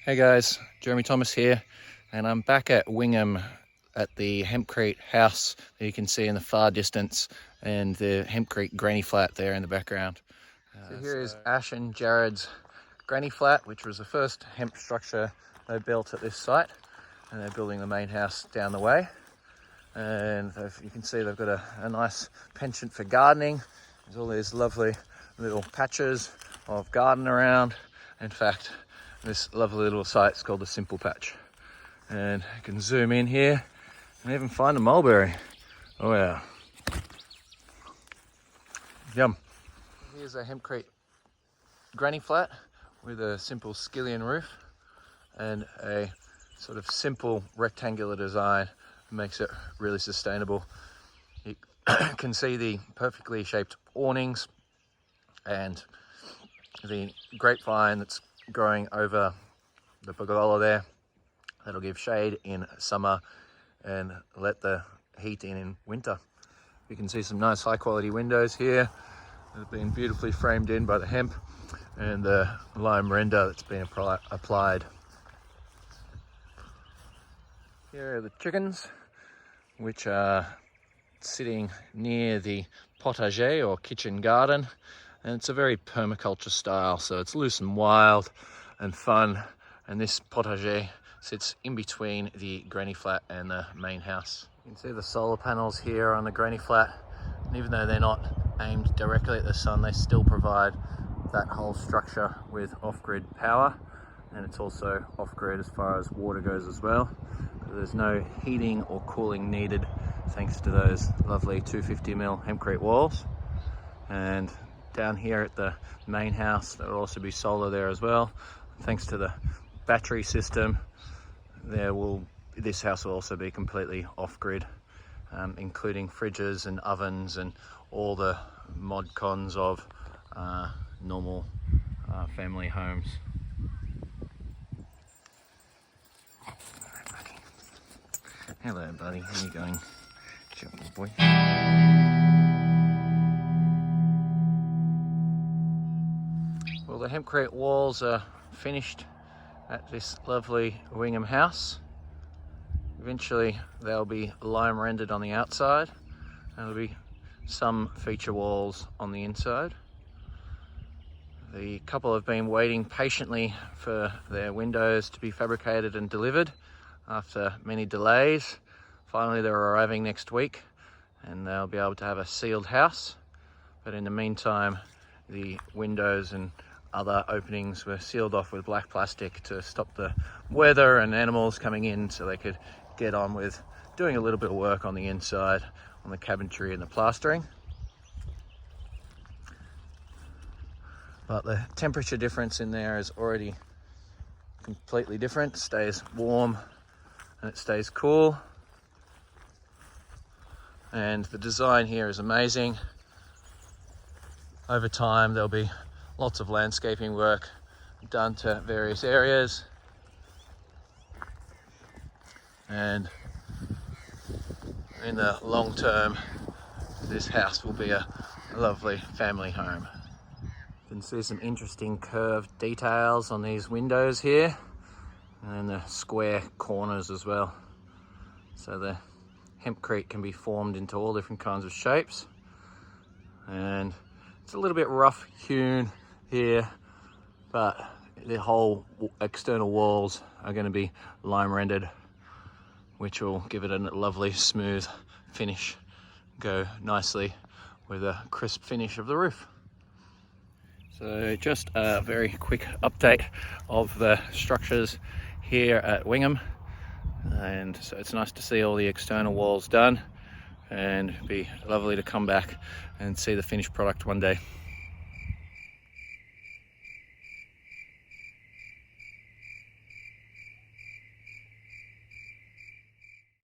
Hey guys, Jeremy Thomas here, and I'm back at Wingham at the hempcrete house that you can see in the far distance, and the hempcrete granny flat there in the background. So here is Ash and Jarrod's granny flat, which was the first hemp structure they built at this site, and they're building the main house down the way. And you can see they've got a nice penchant for gardening. There's all these lovely little patches of garden around. In fact, this lovely little site's called the Simple Patch. And you can zoom in here and even find a mulberry. Oh yeah. Yum. Here's a hempcrete granny flat with a simple skillion roof and a sort of simple rectangular design. Makes it really sustainable. You can see the perfectly shaped awnings and the grapevine that's growing over the pergola there. That'll give shade in summer and let the heat in winter. You can see some nice high quality windows here that have been beautifully framed in by the hemp and the lime render that's been applied. Here are the chickens, which are sitting near the potager or kitchen garden, and it's a very permaculture style, so it's loose and wild and fun. And this potager sits in between the granny flat and the main house. You can see the solar panels here on the granny flat, and even though they're not aimed directly at the sun, they still provide that whole structure with off-grid power, and it's also off-grid as far as water goes as well. There's no heating or cooling needed thanks to those lovely 250mm hempcrete walls. And down here at the main house, there will also be solar there as well. Thanks to the battery system, this house will also be completely off-grid, including fridges and ovens and all the mod cons of normal family homes. Hello buddy, how you going? Gentle boy. Well, the hempcrete walls are finished at this lovely Wingham house. Eventually they'll be lime rendered on the outside, and there'll be some feature walls on the inside. The couple have been waiting patiently for their windows to be fabricated and delivered after many delays. Finally they're arriving next week and they'll be able to have a sealed house. But in the meantime, the windows and other openings were sealed off with black plastic to stop the weather and animals coming in, so they could get on with doing a little bit of work on the inside, on the cabinetry and the plastering. But the temperature difference in there is already completely different. It stays warm and it stays cool. And the design here is amazing. Over time there'll be lots of landscaping work done to various areas, and in the long term this house will be a lovely family home. You can see some interesting curved details on these windows here and the square corners as well. So the hempcrete can be formed into all different kinds of shapes, and it's a little bit rough hewn here, but the whole external walls are going to be lime rendered, which will give it a lovely smooth finish, go nicely with a crisp finish of the roof. So just a very quick update of the structures here at Wingham, and so it's nice to see all the external walls done, and it'd be lovely to come back and see the finished product one day.